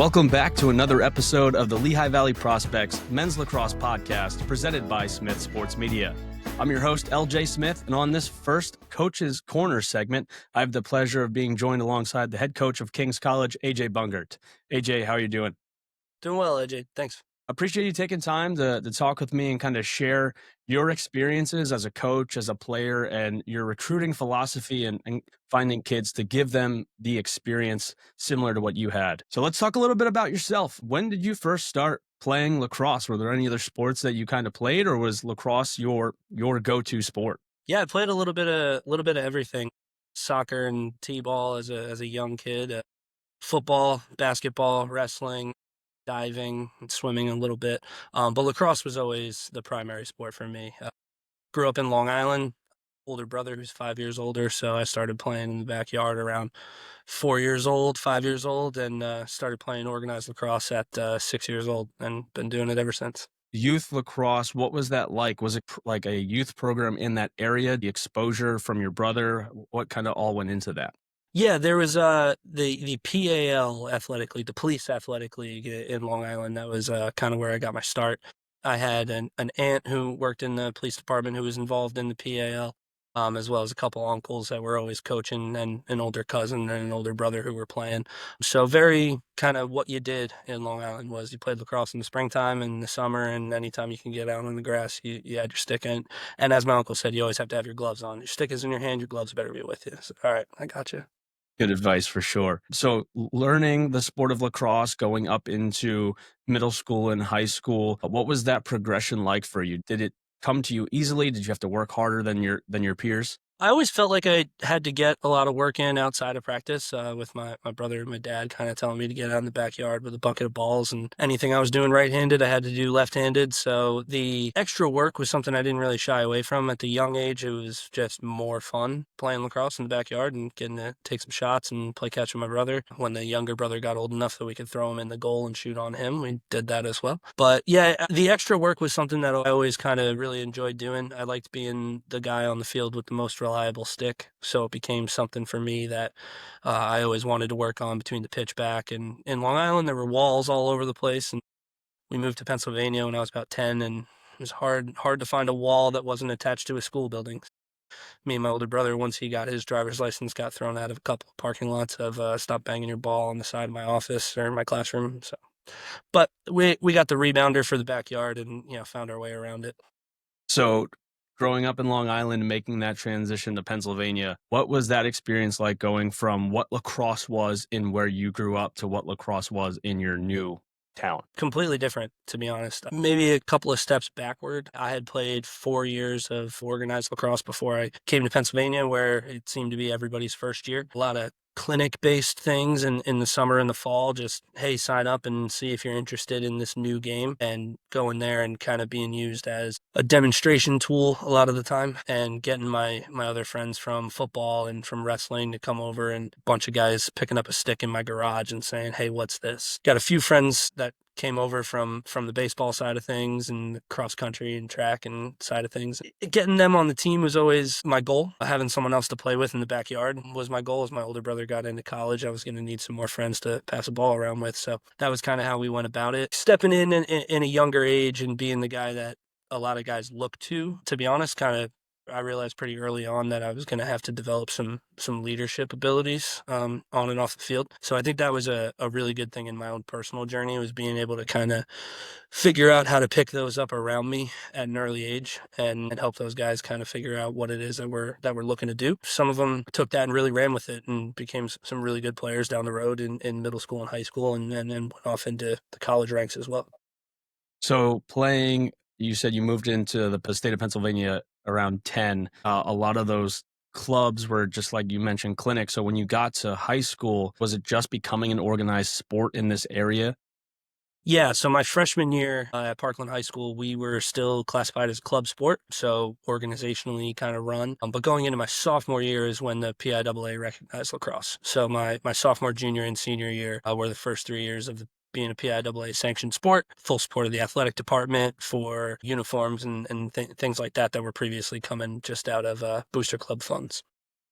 Welcome back to another episode of the Lehigh Valley Prospects Men's Lacrosse Podcast, presented by Smith Sports Media. I'm your host, LJ Smith, and on this first Coach's Corner segment, I have the pleasure of being joined alongside the head coach of King's College, AJ Bungert. AJ, how are you doing? Doing well, AJ. Thanks. Appreciate you taking time to talk with me and kind of share your experiences as a coach, as a player, and your recruiting philosophy and finding kids to give them the experience similar to what you had. So let's talk a little bit about yourself. When did you first start playing lacrosse? Were there any other sports that you kind of played, or was lacrosse your go-to sport? Yeah, I played a little bit of everything. Soccer and t-ball as a young kid. Football, basketball, wrestling, diving, and swimming a little bit. But lacrosse was always the primary sport for me. Grew up in Long Island, older brother who's 5 years older, so I started playing in the backyard around 5 years old, and started playing organized lacrosse at 6 years old, and been doing it ever since. Youth lacrosse, what was that like? Was it like a youth program in that area? The exposure from your brother? What kind of all went into that? Yeah, there was the PAL Athletic League, the Police Athletic League in Long Island. That was kind of where I got my start. I had an aunt who worked in the police department who was involved in the PAL, as well as a couple uncles that were always coaching, and an older cousin and an older brother who were playing. So very kind of what you did in Long Island was you played lacrosse in the springtime and the summer, and anytime you can get out on the grass, you had your stick in. And as my uncle said, you always have to have your gloves on. Your stick is in your hand, your gloves better be with you. So, all right, I got you. Good advice for sure. So learning the sport of lacrosse, going up into middle school and high school, what was that progression like for you? Did it come to you easily? Did you have to work harder than your peers? I always felt like I had to get a lot of work in outside of practice, with my brother and my dad kind of telling me to get out in the backyard with a bucket of balls, and anything I was doing right-handed, I had to do left-handed. So the extra work was something I didn't really shy away from. At the young age, it was just more fun playing lacrosse in the backyard and getting to take some shots and play catch with my brother. When the younger brother got old enough that we could throw him in the goal and shoot on him, we did that as well. But yeah, the extra work was something that I always kind of really enjoyed doing. I liked being the guy on the field with the most reliable stick, so it became something for me that I always wanted to work on between the pitch back. And in Long Island, there were walls all over the place, and we moved to Pennsylvania when I was about 10, and it was hard to find a wall that wasn't attached to a school building. Me and my older brother, once he got his driver's license, got thrown out of a couple of parking lots of stop banging your ball on the side of my office or my classroom. So, but we got the rebounder for the backyard, and found our way around it. So growing up in Long Island and making that transition to Pennsylvania, what was that experience like, going from what lacrosse was in where you grew up to what lacrosse was in your new town? Completely different, to be honest. Maybe a couple of steps backward. I had played 4 years of organized lacrosse before I came to Pennsylvania, where it seemed to be everybody's first year. A lot of clinic-based things in the summer and the fall, just, hey, sign up and see if you're interested in this new game, and going there and kind of being used as a demonstration tool a lot of the time, and getting my other friends from football and from wrestling to come over, and a bunch of guys picking up a stick in my garage and saying, hey, what's this? Got a few friends that came over from the baseball side of things and the cross country and track and side of things. Getting them on the team was always my goal. Having someone else to play with in the backyard was my goal. As my older brother got into college, I was going to need some more friends to pass the ball around with. So that was kind of how we went about it. Stepping in a younger age and being the guy that a lot of guys look to be honest, I realized pretty early on that I was going to have to develop some leadership abilities on and off the field. So I think that was a really good thing in my own personal journey, was being able to kind of figure out how to pick those up around me at an early age, and help those guys kind of figure out what it is that we're looking to do. Some of them took that and really ran with it and became some really good players down the road in middle school and high school, and then went off into the college ranks as well. So playing, you said you moved into the state of Pennsylvania around 10. A lot of those clubs were, just like you mentioned, clinics. So when you got to high school, was it just becoming an organized sport in this area? Yeah, so my freshman year at Parkland High School, we were still classified as a club sport, so organizationally kind of run. But going into my sophomore year is when the PIAA recognized lacrosse. So my sophomore, junior, and senior year were the first 3 years of being a PIAA sanctioned sport, full support of the athletic department for uniforms and things like that were previously coming just out of booster club funds.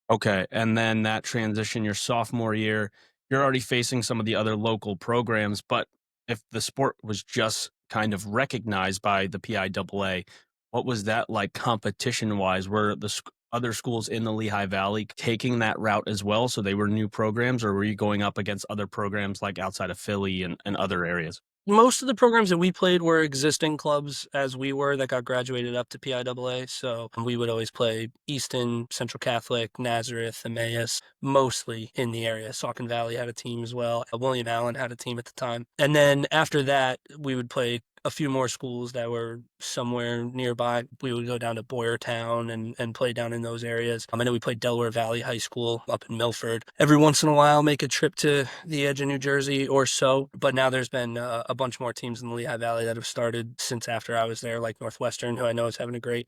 Okay. And then that transition, your sophomore year, you're already facing some of the other local programs, but if the sport was just kind of recognized by the PIAA, what was that like competition-wise? Were the other schools in the Lehigh Valley taking that route as well, so they were new programs, or were you going up against other programs like outside of Philly and other areas? Most of the programs that we played were existing clubs as we were that got graduated up to PIAA. So we would always play Easton, Central Catholic, Nazareth, Emmaus, mostly in the area. Saucon Valley had a team as well. William Allen had a team at the time. And then after that, we would play a few more schools that were somewhere nearby. We would go down to Boyertown and play down in those areas. I know we played Delaware Valley High School up in Milford. Every once in a while, make a trip to the edge of New Jersey or so. But now there's been a bunch more teams in the Lehigh Valley that have started since after I was there, like Northwestern, who I know is having a great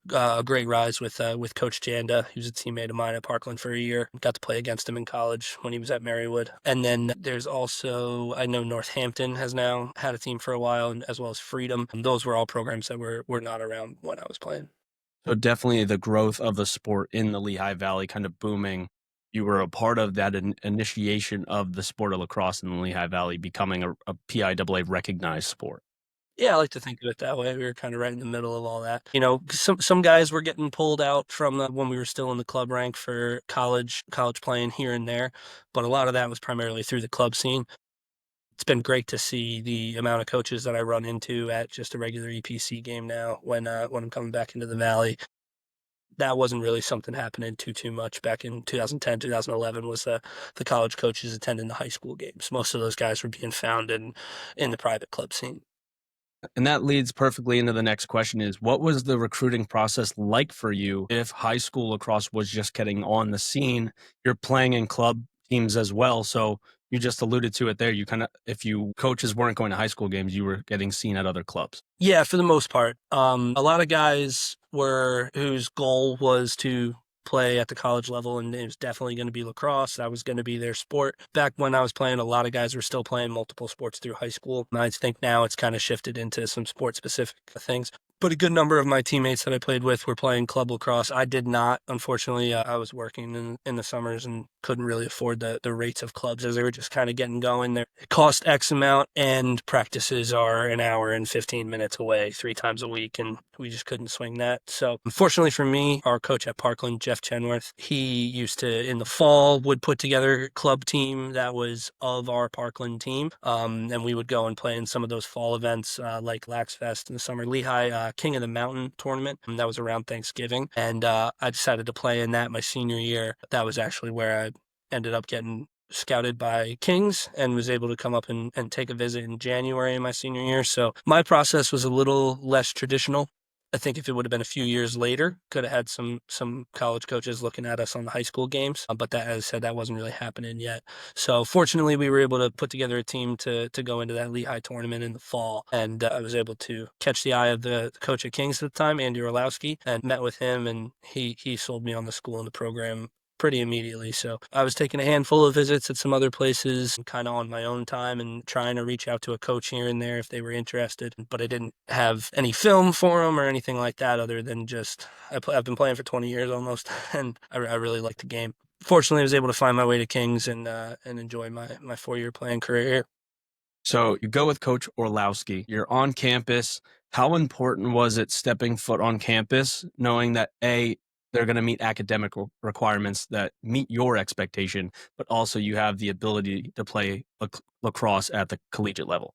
rise with Coach Janda. He was a teammate of mine at Parkland for a year. Got to play against him in college when he was at Marywood. And then there's also, I know Northampton has now had a team for a while, and as well as Freedom. And those were all programs that were not around when I was playing. So definitely the growth of the sport in the Lehigh Valley kind of booming. You were a part of that initiation of the sport of lacrosse in the Lehigh Valley becoming a PIAA recognized sport. Yeah, I like to think of it that way. We were kind of right in the middle of all that. You know, some guys were getting pulled out from when we were still in the club rank for college playing here and there, but a lot of that was primarily through the club scene. It's been great to see the amount of coaches that I run into at just a regular EPC game now when I'm coming back into the Valley. That wasn't really something happening too much back in 2010, 2011 was the college coaches attending the high school games. Most of those guys were being found in the private club scene. And that leads perfectly into the next question is what was the recruiting process like for you if high school lacrosse was just getting on the scene? You're playing in club teams as well. So you just alluded to it there. You kind of, if you coaches weren't going to high school games, you were getting seen at other clubs. Yeah, for the most part. A lot of guys whose goal was to play at the college level, and it was definitely going to be lacrosse. That was going to be their sport. Back when I was playing, a lot of guys were still playing multiple sports through high school. And I think now it's kind of shifted into some sport specific things. But a good number of my teammates that I played with were playing club lacrosse. I did not, unfortunately. I was working in the summers and couldn't really afford the rates of clubs as they were just kind of getting going. It cost X amount, and practices are an hour and 15 minutes away 3 times a week, and we just couldn't swing that. So unfortunately for me, our coach at Parkland, Jeff Chenworth, he used to, in the fall, would put together a club team that was of our Parkland team, and we would go and play in some of those fall events like Lax Fest in the summer, Lehigh King of the Mountain tournament, and that was around Thanksgiving. And I decided to play in that my senior year. That was actually where I ended up getting scouted by Kings and was able to come up and take a visit in January in my senior year. So my process was a little less traditional. I think if it would have been a few years later, could have had some college coaches looking at us on the high school games. But that, as I said, that wasn't really happening yet. So fortunately, we were able to put together a team to go into that Lehigh tournament in the fall. And I was able to catch the eye of the coach at Kings at the time, Andy Orlowski, and met with him. And he sold me on the school and the program pretty immediately. So I was taking a handful of visits at some other places kind of on my own time and trying to reach out to a coach here and there if they were interested. But I didn't have any film for them or anything like that other than just I've been playing for 20 years almost, and I really like the game. Fortunately, I was able to find my way to Kings and enjoy my 4-year playing career here. So you go with Coach Orlowski. You're on campus. How important was it stepping foot on campus, knowing that they're going to meet academic requirements that meet your expectation, but also you have the ability to play lacrosse at the collegiate level?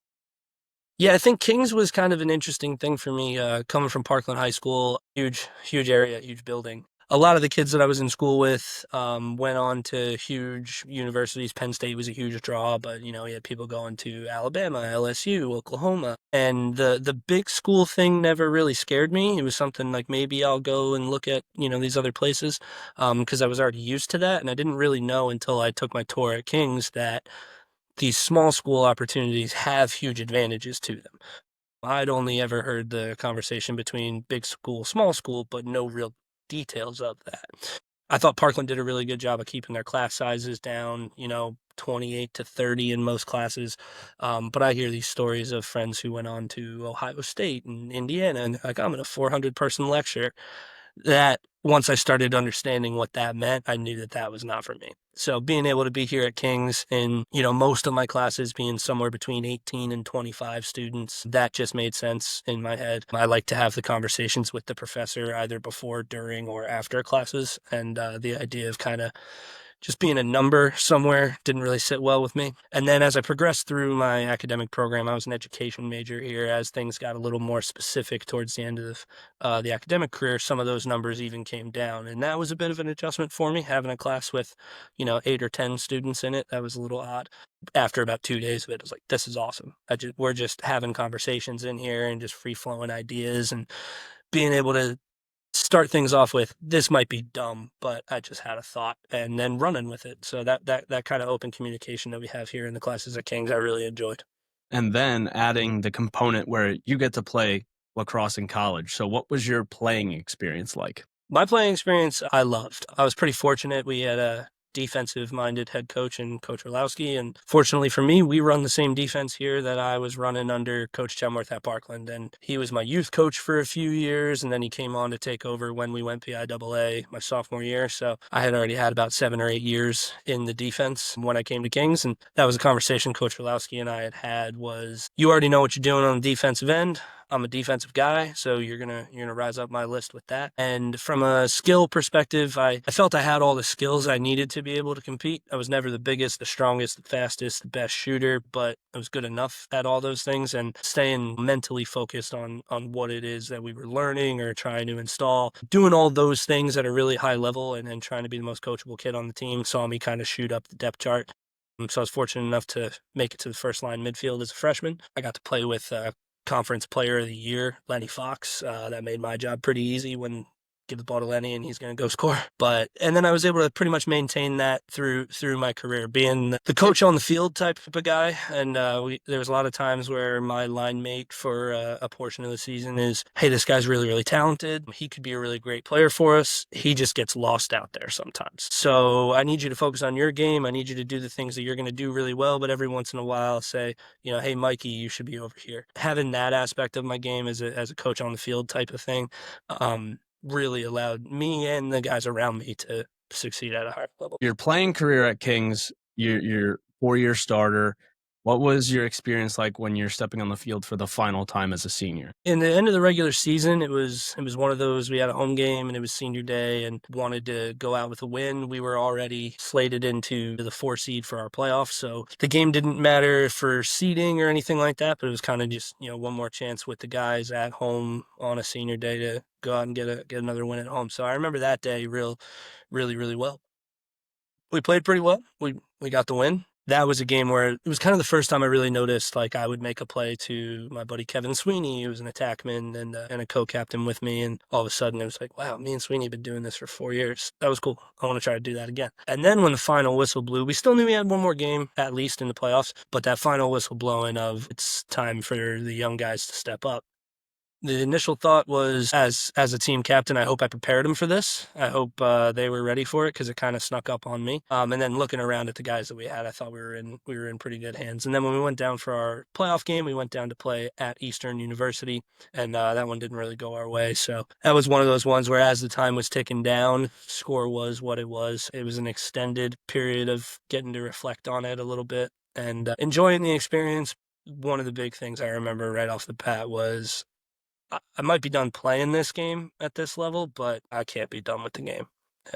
Yeah, I think Kings was kind of an interesting thing for me, coming from Parkland High School, huge area, huge building. A lot of the kids that I was in school with went on to huge universities. Penn State was a huge draw, but you had people going to Alabama, LSU, Oklahoma, and the big school thing never really scared me. It was something like maybe I'll go and look at these other places because I was already used to that, and I didn't really know until I took my tour at Kings that these small school opportunities have huge advantages to them. I'd only ever heard the conversation between big school, small school, but no real details of that. I thought Parkland did a really good job of keeping their class sizes down, 28 to 30 in most classes. But I hear these stories of friends who went on to Ohio State and Indiana, and like I'm in a 400 person lecture. that once I started understanding what that meant, I knew that that was not for me. So being able to be here at King's and, most of my classes being somewhere between 18 and 25 students, that just made sense in my head. I like to have the conversations with the professor either before, during, or after classes. And the idea of kind of just being a number somewhere didn't really sit well with me. And then as I progressed through my academic program, I was an education major here. As things got a little more specific towards the end of the academic career, some of those numbers even came down. And that was a bit of an adjustment for me, having a class with, 8 or 10 students in it. That was a little odd. After about 2 days of it, I was like, this is awesome. We're just having conversations in here and just free flowing ideas and being able to start things off with, this might be dumb, but I just had a thought, and then running with it. So that kind of open communication that we have here in the classes at Kings, I really enjoyed. And then adding the component where you get to play lacrosse in college. So what was your playing experience like? My playing experience, I loved. I was pretty fortunate. We had a defensive-minded head coach and Coach Orlowski, and fortunately for me, we run the same defense here that I was running under Coach Chemworth at Parkland, and he was my youth coach for a few years, and then he came on to take over when we went PIAA my sophomore year, so I had already had about 7 or 8 years in the defense when I came to Kings, and that was a conversation Coach Orlowski and I had was, you already know what you're doing on the defensive end. I'm a defensive guy, so you're gonna rise up my list with that. And from a skill perspective, I felt I had all the skills I needed to be able to compete. I was never the biggest, the strongest, the fastest, the best shooter, but I was good enough at all those things and staying mentally focused on what it is that we were learning or trying to install. Doing all those things at a really high level and trying to be the most coachable kid on the team saw me kind of shoot up the depth chart. So I was fortunate enough to make it to the first line midfield as a freshman. I got to play with Conference Player of the Year, Lenny Fox. That made my job pretty easy when give the ball to Lenny and he's going to go score. And then I was able to pretty much maintain that through my career, being the coach on the field type of guy. And there was a lot of times where my line mate for a portion of the season is, hey, this guy's really, really talented. He could be a really great player for us. He just gets lost out there sometimes. So I need you to focus on your game. I need you to do the things that you're going to do really well. But every once in a while, say, hey, Mikey, you should be over here. Having that aspect of my game as a coach on the field type of thing, really allowed me and the guys around me to succeed at a higher level. Your playing career at Kings, your 4-year starter. What was your experience like when you're stepping on the field for the final time as a senior? In the end of the regular season, it was one of those, we had a home game and it was senior day and wanted to go out with a win. We were already slated into the 4 seed for our playoffs, so the game didn't matter for seeding or anything like that, but it was kind of just, one more chance with the guys at home on a senior day to go out and get another win at home. So I remember that day really, really well. We played pretty well. We got the win. That was a game where it was kind of the first time I really noticed, like, I would make a play to my buddy Kevin Sweeney, who was an attackman and a co-captain with me, and all of a sudden it was like, wow, me and Sweeney have been doing this for 4 years. That was cool. I want to try to do that again. And then when the final whistle blew, we still knew we had one more game, at least in the playoffs, but that final whistle blowing of it's time for the young guys to step up. The initial thought was, as a team captain, I hope I prepared them for this. I hope they were ready for it because it kind of snuck up on me. And then looking around at the guys that we had, I thought we were in pretty good hands. And then when we went down for our playoff game, we went down to play at Eastern University, and that one didn't really go our way. So that was one of those ones where, as the time was ticking down, score was what it was. It was an extended period of getting to reflect on it a little bit and enjoying the experience. One of the big things I remember right off the bat was, I might be done playing this game at this level, but I can't be done with the game.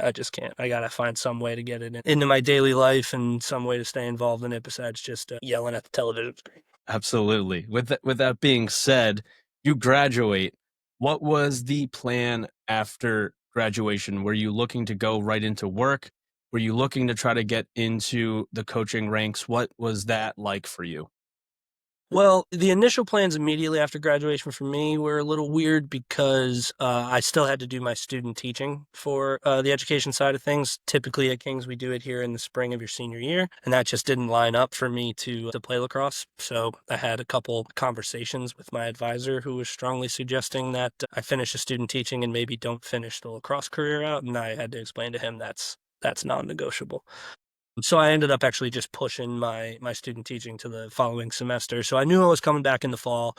I just can't. I got to find some way to get it into my daily life and some way to stay involved in it besides just yelling at the television screen. Absolutely. With that being said, you graduate. What was the plan after graduation? Were you looking to go right into work? Were you looking to try to get into the coaching ranks? What was that like for you? Well, the initial plans immediately after graduation for me were a little weird because I still had to do my student teaching for the education side of things. Typically at Kings, we do it here in the spring of your senior year, and that just didn't line up for me to play lacrosse. So I had a couple conversations with my advisor who was strongly suggesting that I finish the student teaching and maybe don't finish the lacrosse career out, and I had to explain to him that's non-negotiable. So I ended up actually just pushing my student teaching to the following semester. So I knew I was coming back in the fall,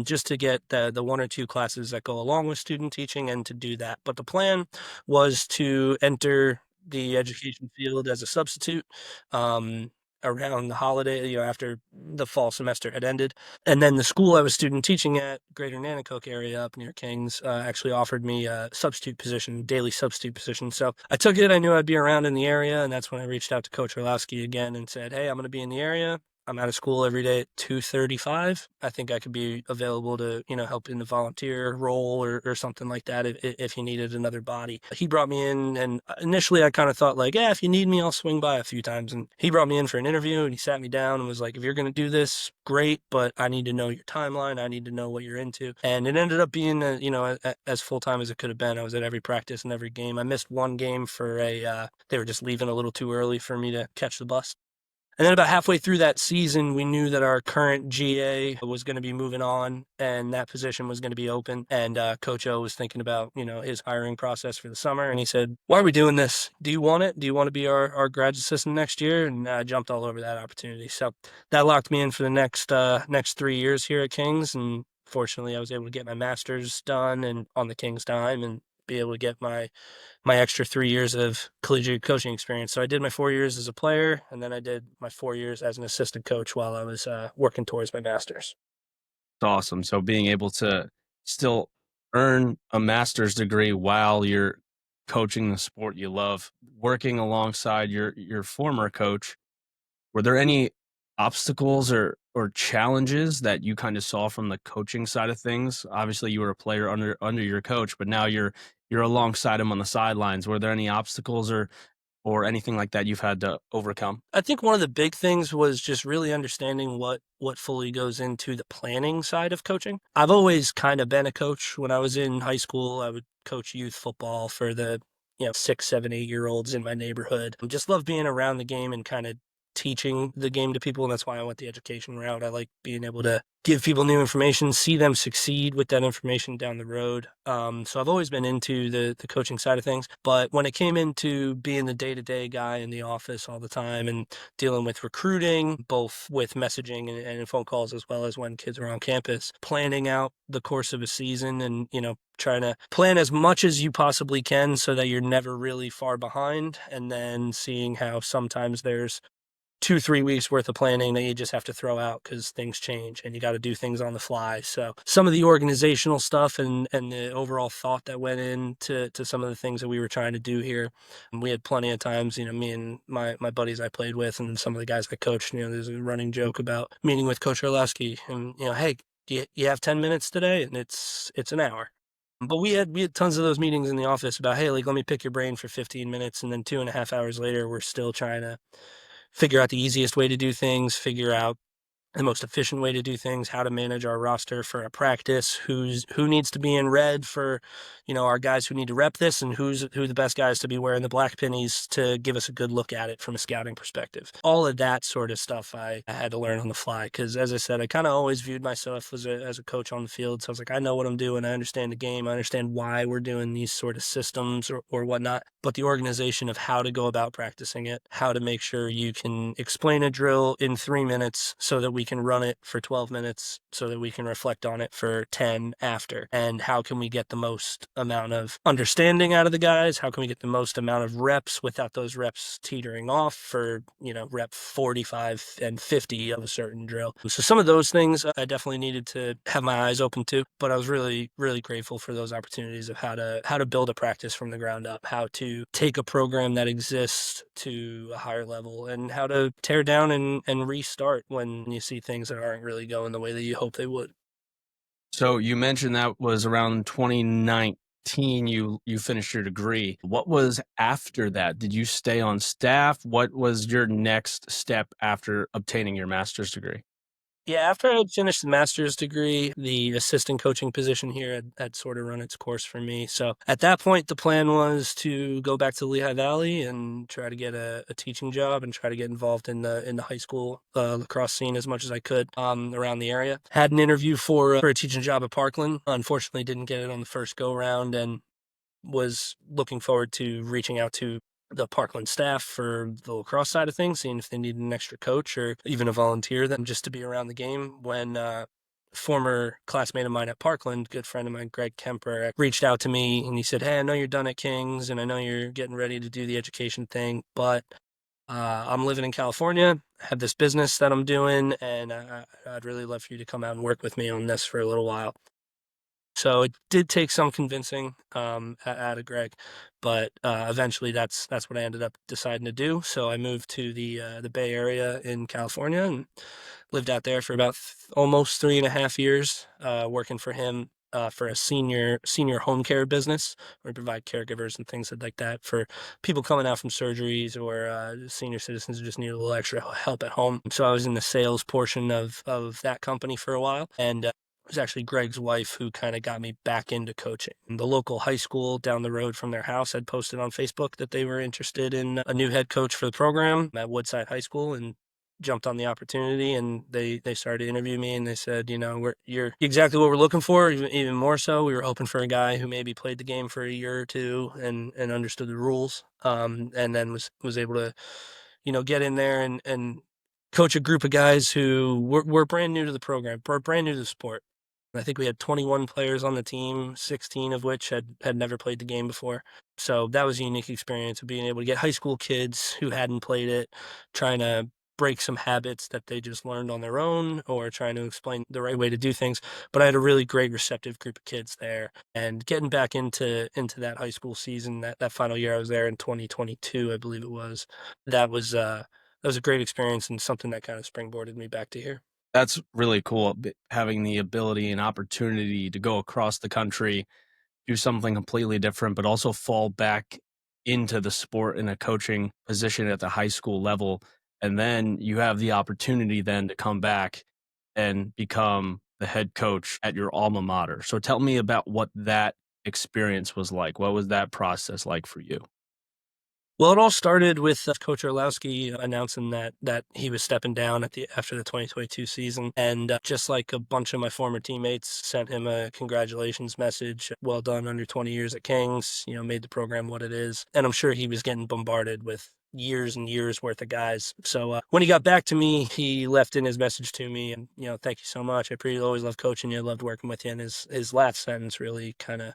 just to get the one or two classes that go along with student teaching and to do that. But the plan was to enter the education field as a substitute, um, around the holiday, after the fall semester had ended. And then the school I was student teaching at, Greater Nanticoke area up near Kings, actually offered me a substitute position, daily substitute position. So I took it. I knew I'd be around in the area, and that's when I reached out to Coach Orlowski again and said, "Hey, I'm going to be in the area. I'm out of school every day at 2:35. I think I could be available to, help in the volunteer role or something like that if you needed another body." He brought me in, and initially I kind of thought like, yeah, if you need me, I'll swing by a few times. And he brought me in for an interview, and he sat me down and was like, "If you're going to do this, great, but I need to know your timeline. I need to know what you're into." And it ended up being, as full time as it could have been. I was at every practice and every game. I missed one game for they were just leaving a little too early for me to catch the bus. And then about halfway through that season, we knew that our current GA was going to be moving on and that position was going to be open. And Coach O was thinking about, his hiring process for the summer. And he said, "Why are we doing this? Do you want it? Do you want to be our grad assistant next year?" And I jumped all over that opportunity. So that locked me in for the next 3 years here at Kings. And fortunately, I was able to get my master's done and on the Kings dime and be able to get my extra 3 years of collegiate coaching experience. So I did my 4 years as a player, and then I did my 4 years as an assistant coach while I was working towards my master's. It's awesome. So being able to still earn a master's degree while you're coaching the sport you love, working alongside your former coach, were there any obstacles or challenges that you kind of saw from the coaching side of things? Obviously, you were a player under your coach, but now you're alongside him on the sidelines. Were there any obstacles or anything like that you've had to overcome? I think one of the big things was just really understanding what fully goes into the planning side of coaching. I've always kind of been a coach. When I was in high school, I would coach youth football for the 6, 7, 8 year olds in my neighborhood. I just love being around the game and kind of teaching the game to people, and that's why I went the education route. I like being able to give people new information, see them succeed with that information down the road. So I've always been into the coaching side of things. But when it came into being the day-to-day guy in the office all the time and dealing with recruiting, both with messaging and phone calls, as well as when kids were on campus, planning out the course of a season and, trying to plan as much as you possibly can so that you're never really far behind, and then seeing how sometimes there's 2, 3 weeks worth of planning that you just have to throw out because things change and you got to do things on the fly. So some of the organizational stuff and the overall thought that went into some of the things that we were trying to do here. And we had plenty of times, me and my buddies I played with and some of the guys I coached, there's a running joke about meeting with Coach Orlowski and, "Hey, do you have 10 minutes today?" And it's an hour. But we had tons of those meetings in the office about, "Hey, like, let me pick your brain for 15 minutes." And then 2.5 hours later, we're still trying to figure out the easiest way to do things, figure out the most efficient way to do things, how to manage our roster for a practice, who needs to be in red for, our guys who need to rep this, and who the best guys to be wearing the black pennies to give us a good look at it from a scouting perspective. All of that sort of stuff I had to learn on the fly because, as I said, I kind of always viewed myself as a coach on the field. So I was like, I know what I'm doing. I understand the game. I understand why we're doing these sort of systems or whatnot. But the organization of how to go about practicing it, how to make sure you can explain a drill in 3 minutes so that we can run it for 12 minutes so that we can reflect on it for 10 after. And how can we get the most amount of understanding out of the guys? How can we get the most amount of reps without those reps teetering off for, rep 45 and 50 of a certain drill? So some of those things I definitely needed to have my eyes open to, but I was really, really grateful for those opportunities of how to build a practice from the ground up, how to take a program that exists to a higher level, and how to tear down and restart when you see things that aren't really going the way that you hope they would. So you mentioned that was around 2019 you finished your degree. What was after that? Did you stay on staff? What was your next step after obtaining your master's degree? Yeah, after I had finished the master's degree, the assistant coaching position here had sort of run its course for me. So at that point, the plan was to go back to Lehigh Valley and try to get a teaching job and try to get involved in the high school lacrosse scene as much as I could around the area. Had an interview for a teaching job at Parkland. Unfortunately, didn't get it on the first go round and was looking forward to reaching out to the Parkland staff for the lacrosse side of things, seeing if they needed an extra coach or even a volunteer then just to be around the game when former classmate of mine at Parkland, good friend of mine, Greg Kemper, reached out to me and he said, "Hey, I know you're done at Kings and I know you're getting ready to do the education thing, but I'm living in California, I have this business that I'm doing, and I'd really love for you to come out and work with me on this for a little while." So it did take some convincing out of Greg, but eventually that's what I ended up deciding to do. So I moved to the Bay Area in California and lived out there for about almost 3.5 years, working for him for a senior home care business where we provide caregivers and things like that for people coming out from surgeries or senior citizens who just need a little extra help at home. So I was in the sales portion of that company for a while, and it was actually Greg's wife who kind of got me back into coaching. The local high school down the road from their house had posted on Facebook that they were interested in a new head coach for the program at Woodside High School, and jumped on the opportunity, and they started to interview me, and they said, you're exactly what we're looking for, even more so. We were hoping for a guy who maybe played the game for a year or two and understood the rules, and then was able to, get in there and coach a group of guys who were brand new to the program, brand new to the sport. I think we had 21 players on the team, 16 of which had never played the game before. So that was a unique experience of being able to get high school kids who hadn't played it, trying to break some habits that they just learned on their own or trying to explain the right way to do things. But I had a really great receptive group of kids there, and getting back into that high school season, that final year I was there in 2022, I believe it was, that was a great experience and something that kind of springboarded me back to here. That's really cool, having the ability and opportunity to go across the country, do something completely different, but also fall back into the sport in a coaching position at the high school level. And then you have the opportunity then to come back and become the head coach at your alma mater. So tell me about what that experience was like. What was that process like for you? Well, it all started with Coach Orlowski announcing that he was stepping down after the 2022 season, and just like a bunch of my former teammates, sent him a congratulations message. Well done on your 20 years at Kings. Made the program what it is, and I'm sure he was getting bombarded with years and years worth of guys. So when he got back to me, he left in his message to me, and thank you so much. Always loved coaching you, loved working with you. And his last sentence really kind of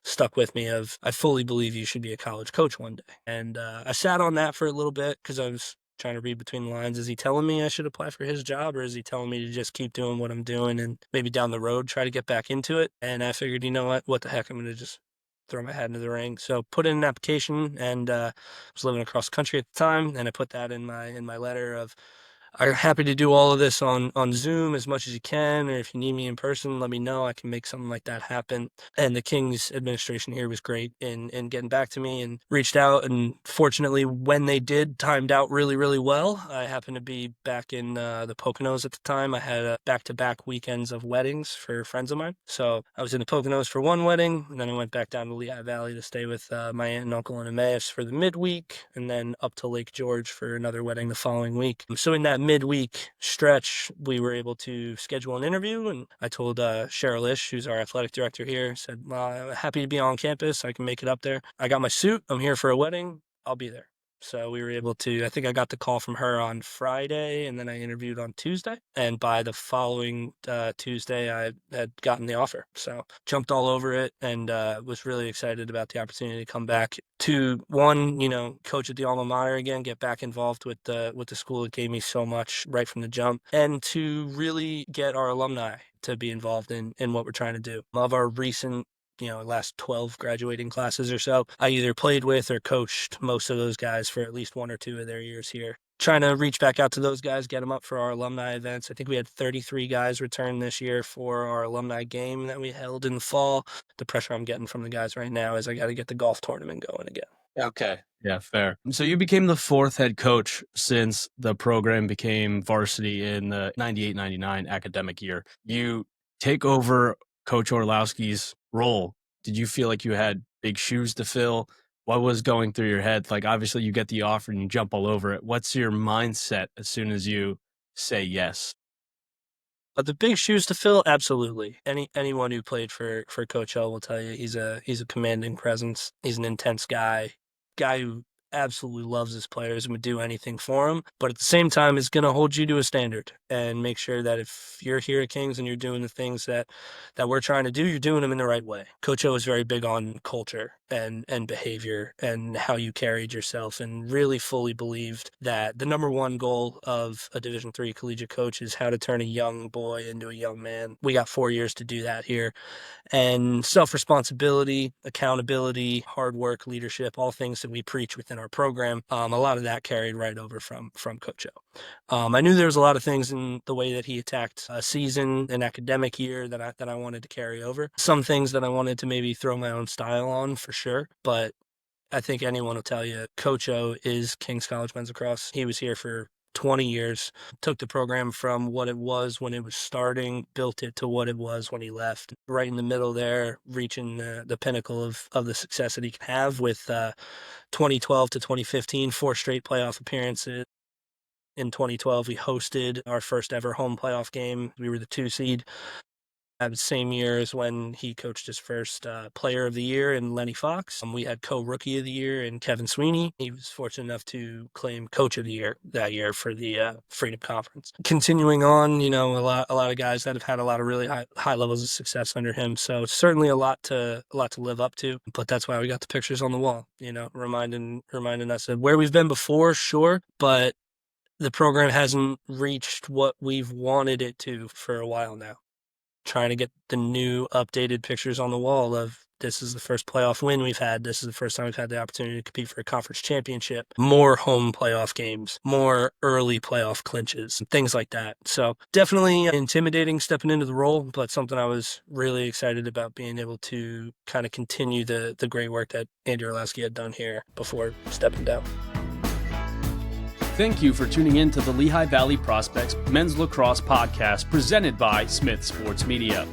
stuck with me of, "I fully believe you should be a college coach one day." And I sat on that for a little bit because I was trying to read between the lines. Is he telling me I should apply for his job, or is he telling me to just keep doing what I'm doing and maybe down the road try to get back into it? And I figured, you know what the heck, I'm going to just throw my hat into the ring. So put in an application, and was living across the country at the time, and I put that in my letter of, "I'm happy to do all of this on Zoom as much as you can, or if you need me in person, let me know. I can make something like that happen." And the Kings administration here was great in getting back to me and reached out. And fortunately, when they did, timed out really, really well. I happened to be back in the Poconos at the time. I had back-to-back weekends of weddings for friends of mine. So I was in the Poconos for one wedding, and then I went back down to Lehigh Valley to stay with my aunt and uncle in Emmaus for the midweek, and then up to Lake George for another wedding the following week. So in that midweek stretch, we were able to schedule an interview, and I told Cheryl Ish, who's our athletic director here, said, "Well, I'm happy to be on campus. I can make it up there. I got my suit. I'm here for a wedding. I'll be there." So we were able to, I think I got the call from her on Friday, and then I interviewed on Tuesday. And by the following Tuesday, I had gotten the offer. So jumped all over it, and was really excited about the opportunity to come back to, one, coach at the alma mater again, get back involved with the school that gave me so much right from the jump, and to really get our alumni to be involved in what we're trying to do. Of our recent last 12 graduating classes or so, I either played with or coached most of those guys for at least one or two of their years here. Trying to reach back out to those guys, get them up for our alumni events. I think we had 33 guys return this year for our alumni game that we held in the fall. The pressure I'm getting from the guys right now is I got to get the golf tournament going again. Okay. Yeah, fair. So you became the fourth head coach since the program became varsity in the 98-99 academic year. You take over Coach Orlowski's role. Did you feel like you had big shoes to fill? What was going through your head? Like, obviously, you get the offer and you jump all over it. What's your mindset as soon as you say yes? But the big shoes to fill, absolutely. Anyone who played for Coach L will tell you he's a commanding presence. He's an intense guy who absolutely loves his players and would do anything for them, but at the same time is going to hold you to a standard and make sure that if you're here at Kings and you're doing the things that we're trying to do, you're doing them in the right way. Coach O is very big on culture and behavior and how you carried yourself, and really fully believed that the number one goal of a Division III collegiate coach is how to turn a young boy into a young man. We got 4 years to do that here. And self-responsibility, accountability, hard work, leadership, all things that we preach within our program. A lot of that carried right over from Coach O. I knew there was a lot of things in the way that he attacked a season, an academic year that I wanted to carry over. Some things that I wanted to maybe throw my own style on for sure, but I think anyone will tell you Coach O is Kings College Men's Lacrosse. He was here for 20 years, took the program from what it was when it was starting, built it to what it was when he left. Right in the middle there, reaching the pinnacle of the success that he can have with 2012 to 2015, 4 straight playoff appearances. In 2012, we hosted our first ever home playoff game. We were the 2 seed. The same year as when he coached his first player of the year in Lenny Fox. We had co-rookie of the year in Kevin Sweeney. He was fortunate enough to claim coach of the year that year for the Freedom Conference. Continuing on, a lot of guys that have had a lot of really high levels of success under him. So certainly a lot to live up to. But that's why we got the pictures on the wall, reminding us of where we've been before, sure, but the program hasn't reached what we've wanted it to for a while now. Trying to get the new updated pictures on the wall of this is the first playoff win we've had. This is the first time we've had the opportunity to compete for a conference championship, more home playoff games, more early playoff clinches, things like that. So definitely intimidating stepping into the role, but something I was really excited about being able to kind of continue the great work that Andy Orlowski had done here before stepping down. Thank you for tuning in to the Lehigh Valley Prospects Men's Lacrosse Podcast presented by Smith Sports Media.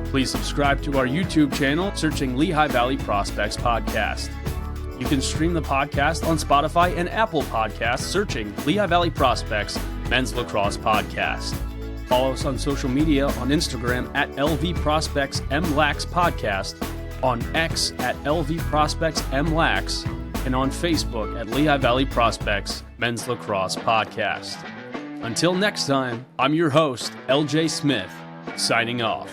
Please subscribe to our YouTube channel searching Lehigh Valley Prospects Podcast. You can stream the podcast on Spotify and Apple Podcasts searching Lehigh Valley Prospects Men's Lacrosse Podcast. Follow us on social media on Instagram at LV Prospects MLAX Podcast, on X at LV Prospects MLAX, and on Facebook at Lehigh Valley Prospects Men's Lacrosse Podcast. Until next time, I'm your host, LJ Smith, signing off.